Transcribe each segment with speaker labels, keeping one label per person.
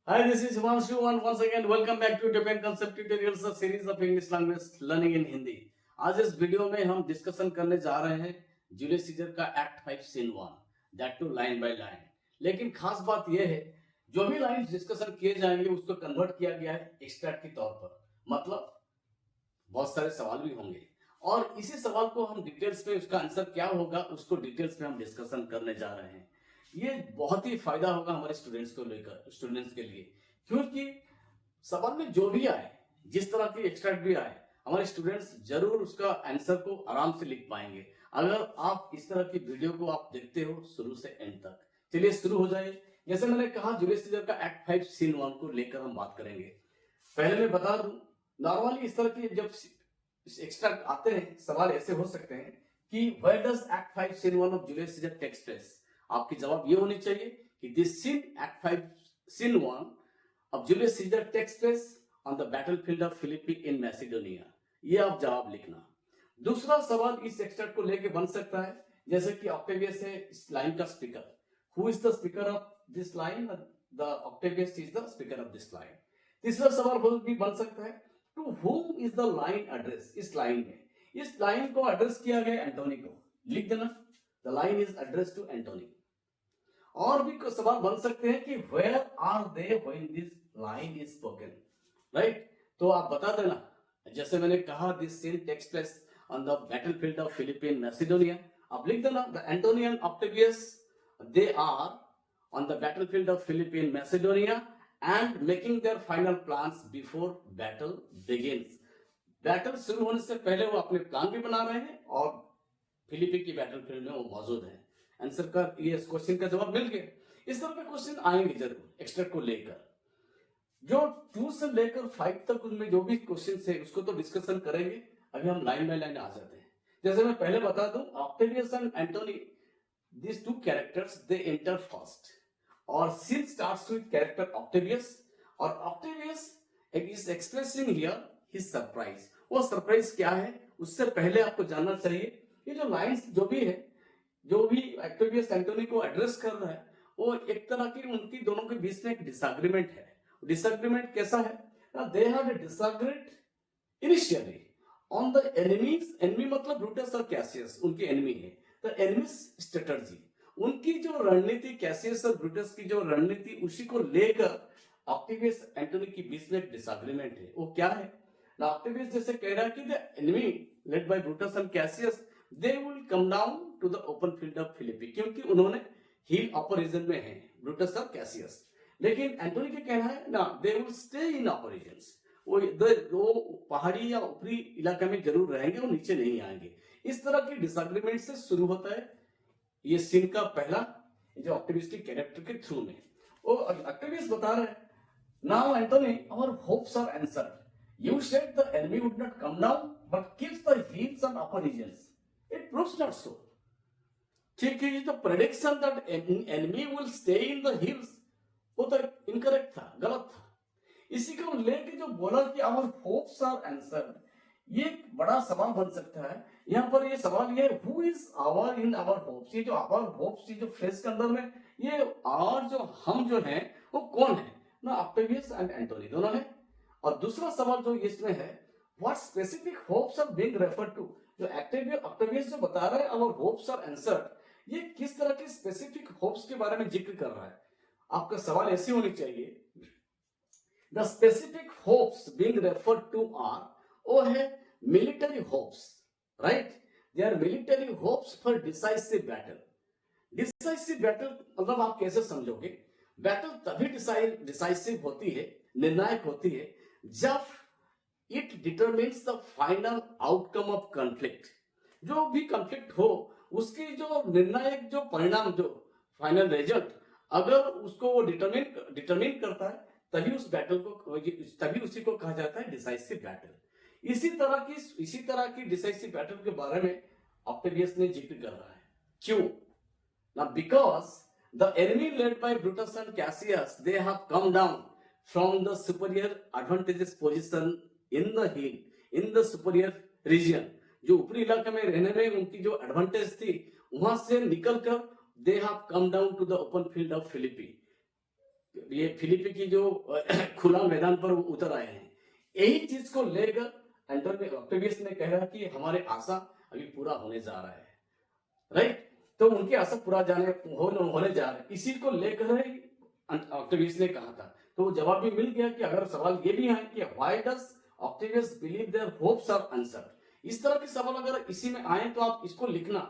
Speaker 1: Hi, this is Himanshu and once again welcome back to Japan Concept Tutorials, a series of English language learning in Hindi. आज इस video में हम discussion करने जा रहे हैं जूलियस सीजर का act 5 scene 1, that too line by line. लेकिन खास बात यह है जो भी लाइंस डिस्कशन किए जाएंगे उसको कन्वर्ट किया गया है एक्सट्रैक्ट के तौर पर, मतलब बहुत सारे सवाल भी होंगे और इसी सवाल को हम डिटेल्स में उसका आंसर क्या होगा उसको डिटेल्स में हम डिस्कशन करने जा रहे हैं। ये बहुत ही फायदा होगा हमारे स्टूडेंट्स को लेकर, स्टूडेंट्स के लिए, क्योंकि सवाल में जो भी आए, जिस तरह की एक्सट्रैक्ट भी आए, हमारे स्टूडेंट्स जरूर उसका आंसर को आराम से लिख पाएंगे अगर आप इस तरह की वीडियो को आप देखते हो शुरू से एंड तक। चलिए शुरू हो जाए। जैसे मैंने कहा जूलियस सीजर का एक्ट 5 सीन 1 को लेकर हम बात करेंगे। पहले मैं बता दूं, नॉर्मली इस तरह की जब एक्सट्रैक्ट आते हैं सवाल ऐसे हो सकते हैं कि where does act 5 scene 1 of Julius Caesar takes place. आपकी जवाब ये होनी चाहिए कि this scene act 5 scene 1 of Julius Caesar takes place on the battlefield of Philippi in Macedonia. ये आप जवाब लिखना। दूसरा सवाल इस एक्सट्रैक्ट को लेके बन सकता है जैसे कि ऑक्टेवियस है इस लाइन का speaker. Who is the speaker of this line? The Octavius is the speaker of this line. तीसरा सवाल भी बन सकता है to whom is the line address. इस लाइन में इस लाइन को एड्रेस किया गया एंटोनी को, लिख देना the line is address to Antony. और भी कुछ सवाल बन सकते हैं कि where are they when this line is spoken, right? तो आप बता देना जैसे मैंने कहा this scene takes place on the battlefield of Philippine Macedonia. आप लिख देना the Antony and Octavius they are on the battlefield of Philippine Macedonia and making their final plans before battle begins. Battle शुरू होने से पहले वो अपने प्लान भी बना रहे हैं और फिलिपी की बैटलफील्ड में वो मौजूद है। आंसर का ये क्वेश्चन का जवाब मिल गया। इस तरह के क्वेश्चन आएंगे जरूर एक्सट्रैक्ट को लेकर। जो 2 से लेकर 5 तक उनमें जो भी क्वेश्चन है उसको तो डिस्कशन करेंगे। अभी हम लाइन बाय लाइन आ जाते हैं। जैसे मैं पहले बता दूं, Octavius and Antony, these two characters they enter first और scene starts with character Octavius और Octavius is expressing here his surprise। वो सरप्राइज क्या है उससे पहले आपको जानना चाहिए ये जो लाइंस जो भी है, जो भी ऑक्टेवियस एंटोनी को एड्रेस कर रहा है वो एक तरह की उनकी दोनों के बीच में एक डिसएग्रीमेंट है। डिसएग्रीमेंट कैसा है? They had disagreed initially on the enemies. Enemy मतलब ब्रूटस और कैसियस उनके एनिमी है। द एनिमीज स्ट्रेटजी, उनकी जो रणनीति, कैसियस और ब्रूटस की जो रणनीति, उसी को लेकर ऑक्टेवियस एंटोनी के बीच में एक डिसएग्रीमेंट है। वो क्या है? ऑक्टेवियस जैसे कह रहा है कि the enemy led by Brutus and Cassius they will come down to the open field of Philippi, क्योंकि उन्होंने हिल ऑपरेशन में है ब्रूटस और कैसियस। लेकिन एंटोनी क्या कहना है ना, they will stay in operations. वो पहाड़ी या ऊपरी इलाके में जरूर रहेंगे, वो नीचे नहीं आएंगे। इस तरह की डिसएग्रीमेंट से शुरू होता है ये सीन का पहला, जो ऑक्टेवियस के कैरेक्टर के थ्रू में। वो ऑक्टेवियस बता रहे हैं now Antony our hopes are answered. You said the enemy would not come down, but keeps the heels on operations. It proves not so. ठीक है, ये तो prediction that enemy will stay in the hills वो तो incorrect था, गलत था। इसी को लेके जो बोला कि आवर होप्स आर आंसर्ड, ये एक बड़ा सवाल बन सकता है। यहाँ पर ये सवाल ये who is our in our hopes. ये जो आवर होप्स, ये जो फ्रेज के अंदर में ये और जो हम जो हैं वो कौन है ना? ऑक्टेवियस एंड एंटोनी दोनों है। और दूसरा सवाल जो इसमें है what specific hopes are being referred to. जो ऑक्टेवियस जो बता रहा है आवर होप्स आर आंसर्ड, ये किस तरह की स्पेसिफिक होप्स के बारे में जिक्र कर रहा है? आपका सवाल ऐसी होनी चाहिए the specific hopes being referred to are, वो है military hopes, right? They are military hopes for decisive battle. Decisive battle मतलब आप कैसे समझोगे? बैटल तभी डिसाइसिव होती है, निर्णायक होती है, जब it determines the final outcome of conflict. जो भी कॉन्फ्लिक्ट हो उसकी जो निर्णायक जो परिणाम, जो फाइनल रिजल्ट, अगर उसको वो डिटरमिन करता है तभी उस बैटल को, तभी उसी को कहा जाता है डिसाइसिव बैटल। इसी तरह की डिसाइसिव बैटल के बारे में ऑक्टेवियस ने जिक्र कर रहा है। क्यों ना? Because the enemy led by Brutus and Cassius, they have come down from the superior advantageous position in the hill, in the superior region। जो ऊपरी इलाके में रहने में उनकी जो एडवांटेज थी वहां से निकलकर they have come down to the open field of Philippi। ये फिलिपी की जो खुला मैदान पर उतर आए हैं, यही चीज को लेकर एंटोनी ऑक्टेवियस ने कहा कि हमारे आशा अभी पूरा होने जा रहा है, राइट। तो उनकी आशा पूरा होने जा रहा है, इसी को लेकर ऑक्टेवियस ने कहा था। तो वो जवाब भी मिल गया कि अगर सवाल ये भी है कि why does Octavius believe their hopes are answered, इस तरह के सवाल अगर इसी में आए तो आप इसको लिखना।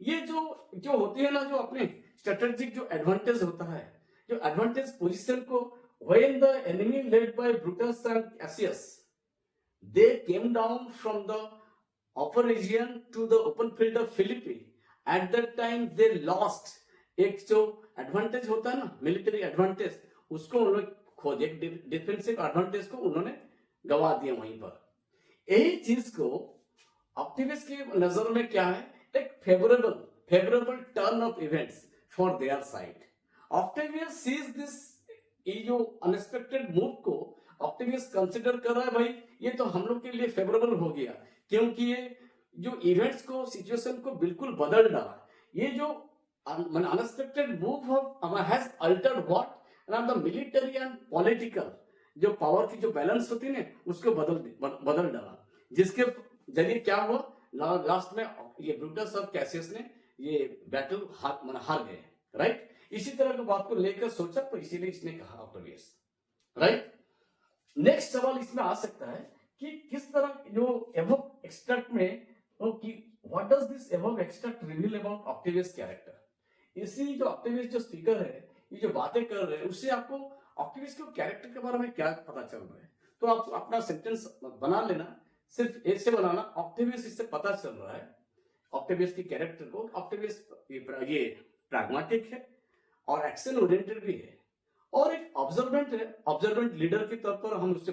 Speaker 1: ये जो होती है ना, जो अपने स्ट्रेटेजिक जो एडवांटेज होता है, जो एडवांटेज पोजीशन को, when the enemy led by Brutus and Cassius they came down from the upper region to the open field of Philippi, at that time they lost। एक जो एडवांटेज होता है ना, मिलिट्री एडवांटेज, उसको उन्होंने खोजे, defensive advantage को उन्होंने गवा दिया वहीं पर। यही चीज को ऑक्टेवियस की नजर में क्या है, एक favourable turn of events for their side. Octavius sees this, ये जो अनएक्सपेक्टेड मूव को ऑक्टेवियस कंसिडर कर रहा है, भाई ये तो हम लोग के लिए फेवरेबल हो गया, क्योंकि ये जो इवेंट्स को, सिचुएशन को बिल्कुल बदल डाला। ये जो unexpected move has Altered what the military and political जो पावर की जो बैलेंस होती है ना, उसको बदल डाला, जिसके जरिए क्या हुआ, लास्ट में ये ब्रूटस और कैसियस ने ये बैटल हार गए, राइट। इसी तरह की बात को लेकर सोचा, तो इसीलिए इसने कहा ऑक्टेवियस, राइट। नेक्स्ट सवाल इसमें आ सकता है कि किस तरह जो एबव एक्सट्रैक्ट में, तो कि what does this above extract reveal about Octavius character. इसी जो ऑक्टेवियस जो स्पीकर है, ये जो बातें कर रहे हैं, उससे आपको ऑक्टेवियस के कैरेक्टर के बारे में क्या पता चल रहा है। तो आप अपना सेंटेंस बना लेना, सिर्फ ऐसे बनाना, ऑक्टेवियस इससे पता चल रहा है ऑक्टेवियस की कैरेक्टर को। ऑक्टेवियस ये प्रैग्मेटिक है और एक्शन ओरिएंटेड भी है, और एक ऑब्जर्वेंट है, ऑब्जर्वेंट लीडर के तौर पर हम उससे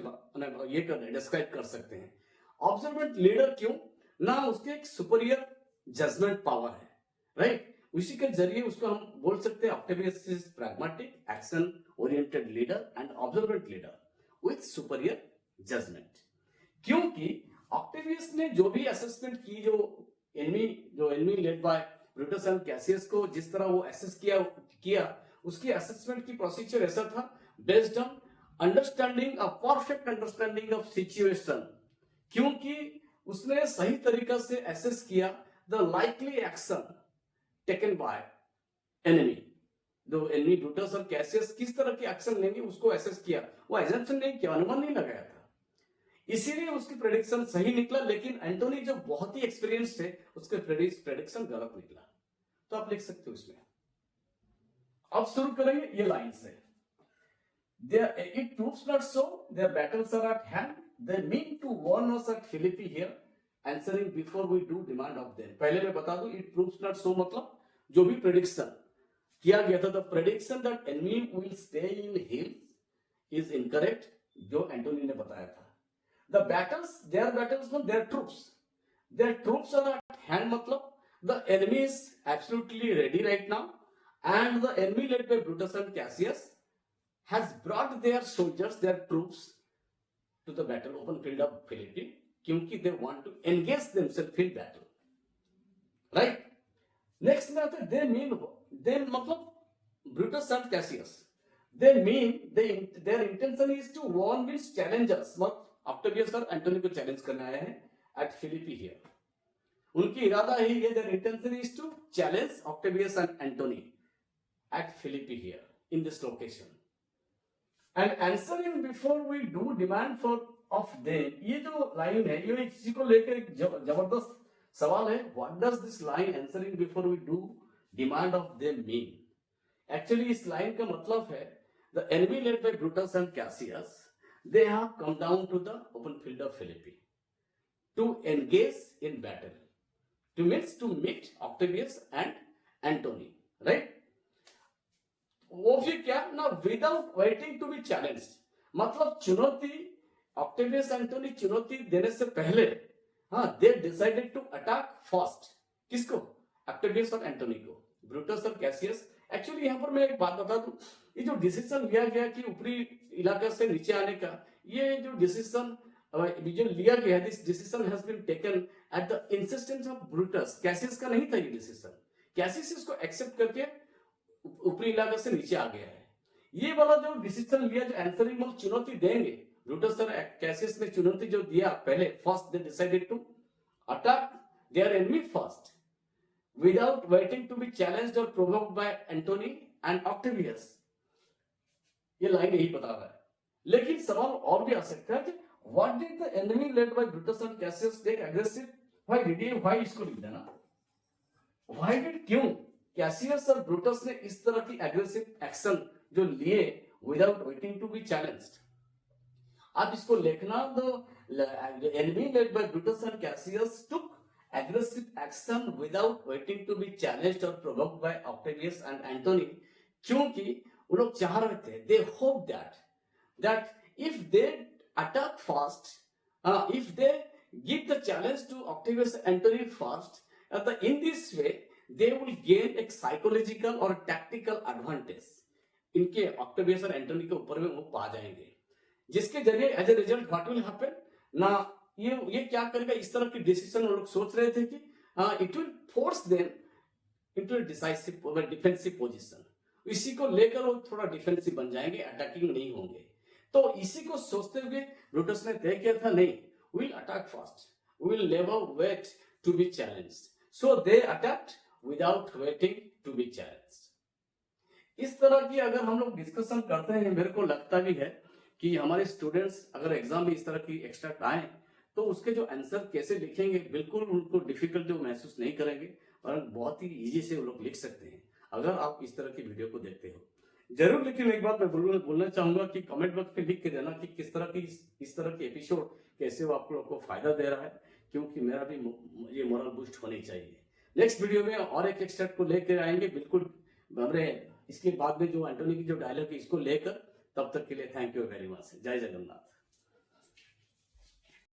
Speaker 1: ये डिस्क्राइब कर सकते हैं। ऑब्जर्वेंट लीडर क्यों ना, उसके एक सुपीरियर जजमेंट पावर है, राइट। उसी के जरिए उसको हम बोल सकते हैं Octavius is pragmatic, action oriented leader and observant leader with superior judgement. क्योंकि ऑक्टेवियस ने जो भी असेसमेंट की, जो enemy led by Brutus and Cassius को जिस तरह वो असेस किया, उसकी असेसमेंट की प्रोसीजर ऐसा था, based on understanding, a perfect understanding of situation. क्योंकि उसने सही तरीका से असेस किया the likely action taken by enemy, जो एनिमी ब्रूटस और कैसियस किस तरह के एक्शन लेंगे उसको असेस किया, वो एजम्पशन नहीं किया, अनुमान नहीं लगाया था। इसीलिए उसकी प्रेडिक्शन सही निकला, लेकिन एंटोनी जो बहुत ही एक्सपीरियंस थे, उसके प्रेडिक्शन गलत निकला। तो आप लिख सकते हो इसमें। अब शुरू करेंगे ये लाइन से, it proves not so, their battles are at hand, they mean to warn us at Philippi here, answering before we do demand of them। पहले मैं बता दूं, it proves not so मतलब जो भी प्रेडिक्शन किया गया था, the prediction that enemy will stay in hills is incorrect, जो एंटोनी ने बताया था। The battles, their battles mean their troops are at hand मतलब the enemy is absolutely ready right now, and the enemy led by Brutus and Cassius has brought their soldiers, their troops to the battle open field of Philippi, क्योंकि they want to engage themselves in battle, right। next में आता है they मतलब Brutus and Cassius, they mean their intention is to warn, means challengers, मतलब Octavius और Antony को challenge करने आए हैं at Philippi here। उनकी इरादा ही है, their intention is to challenge Octavius and Antony at Philippi here in this location and answering before we do demand for of them। ये जो लाइन है, ये इसी को लेकर एक जबरदस्त सवाल है, what does this line answering before we do demand of them mean। Actually इस लाइन का मतलब है, the enemy led by Brutus and Cassius, they have come down to the open field of Philippi to engage in battle, to meet Octavius and Antony, right। वो फिर क्या ना, without waiting to be challenged, मतलब चुनौती, Octavius Antony चुनौती देने से पहले, हाँ, they decided to attack first, किसको, ऑक्टेवियस और एंटोनी को, ब्रूटस और कैसियस। एक्चुअली यहाँ पर मैं एक बात बता दूं, ये जो डिसीजन लिया गया कि ऊपरी इलाके से नीचे आने का, ये जो डिसीजन जो लिया गया, this decision has been taken at the insistence of Brutus. Cassius का नहीं था ये डिसीजन, कैसियस इसको एक्सेप्ट करके ऊपरी इलाके से नीचे आ गया है। ये वाला जो डिसीजन लिया, जो आंसरिंग में चुनौती देंगे, ब्रूटस और कैसियस ने चुनौती जो दिया पहले, first they decided to attack their enemy first without waiting to be challenged और provoked by Antony and Octavius. ये लाइन यही बता रहा है। लेकिन सवाल और भी आ सकता है कि what did the enemy led by Brutus and Cassius take aggressive, why इसको लिख देना, व्हाई डिड, क्यों कैसियस और ब्रूटस ने इस तरह की एग्रेसिव एक्शन जो लिए without waiting to be challenged. आप इसको लिखना, the enemy led by Brutus and Cassius took aggressive action without waiting to be challenged or provoked by Octavius and Antony, क्योंकि वो लोग चाह रहे थे, they hope that if they attack first, if they give the challenge to Octavius and Antony first, in this way they will gain a psychological or tactical advantage, इनके Octavius और एंटोनी के ऊपर में वो पा जाएंगे, जिसके जरिए as a result what will happen ना, ये क्या करेगा, इस तरह की डिसीजन लोग सोच रहे थे कि it will force them into decisive defensive position. इसी को लेकर वो थोड़ा डिफेंसिव बन जाएंगे, अटैकिंग नहीं होंगे। तो इसी को सोचते हुए ब्रूटस ने तय किया था, नहीं, will attack first, will never wait to be challenged, so they attacked without waiting to be challenged. इस तरह की अगर हम लोग डिस्कशन करते हैं, मेरे को लगता भी है कि हमारे स्टूडेंट्स अगर एग्जाम में इस तरह की एक्स्ट्रा आए तो उसके जो आंसर कैसे लिखेंगे, बिल्कुल उनको डिफिकल्टी महसूस नहीं करेंगे और बहुत ही इजी से वो लोग लिख सकते हैं अगर आप इस तरह की वीडियो को देखते हो जरूर। लेकिन एक बात मैं बोलना चाहूंगा कि कमेंट बॉक्स में लिख के देना कि किस तरह की इस तरह की एपिसोड कैसे वो आप लोग को फायदा दे रहा है, क्योंकि मेरा भी ये मोरल बूस्ट होनी चाहिए। नेक्स्ट वीडियो में और एक एक्सट्रैक्ट को लेकर आएंगे, बिल्कुल हमने इसके बाद में जो एंटोनी की जो डायलॉग है इसको लेकर। तब तक के लिए थैंक यू वेरी मच। जय जगन्नाथ।